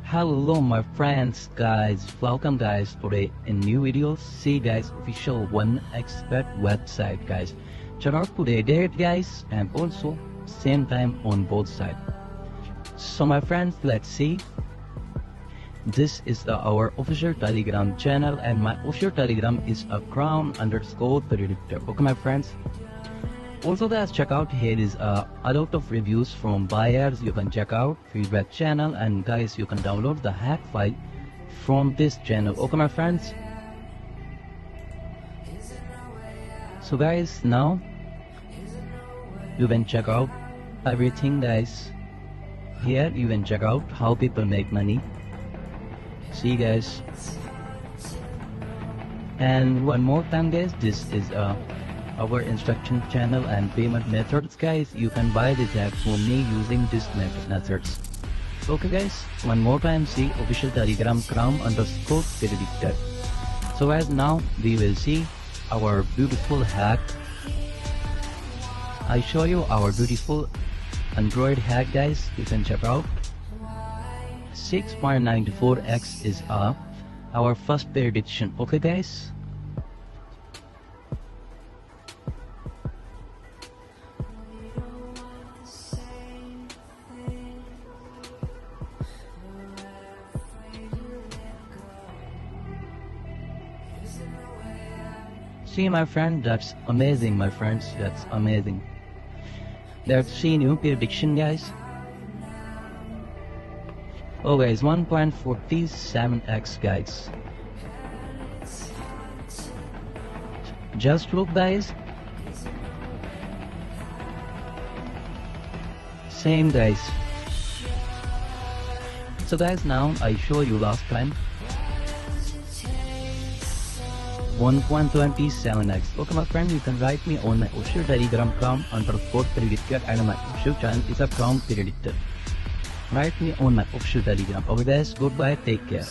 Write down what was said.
Hello my friends guys, welcome guys today in new video. See guys, official 1xbet website guys. Check out today date guys, and also same time on both sides. So my friends, let's see. This is our official Telegram channel, and my official Telegram is a crown_predictor. Okay my friends. Also guys, check out, here is a lot of reviews from buyers. You can check out feedback channel, and guys you can download the hack file from this channel. Okay my friends. So guys, now you can check out everything guys. Here you can check out how people make money. See guys, and one more time guys, this is our instruction channel and payment methods guys. You can buy this app from me using this methods. Okay guys, one more time, see official Telegram crown_predictor. So guys, now we will see our beautiful hack. I show you our beautiful Android hack guys. You can check out 6.94x is our first prediction. Okay guys. See my friend, that's amazing my friends, that's amazing. Let's see new prediction guys. Oh guys, 1.47x guys. Just look guys. Same guys. So guys, now I show you last time 1.27x. Okay my friend, you can write me on my official Telegram crown_predictor, and my official channel is a crown predictor. Write me on my official Telegram. Okay guys, goodbye, take care.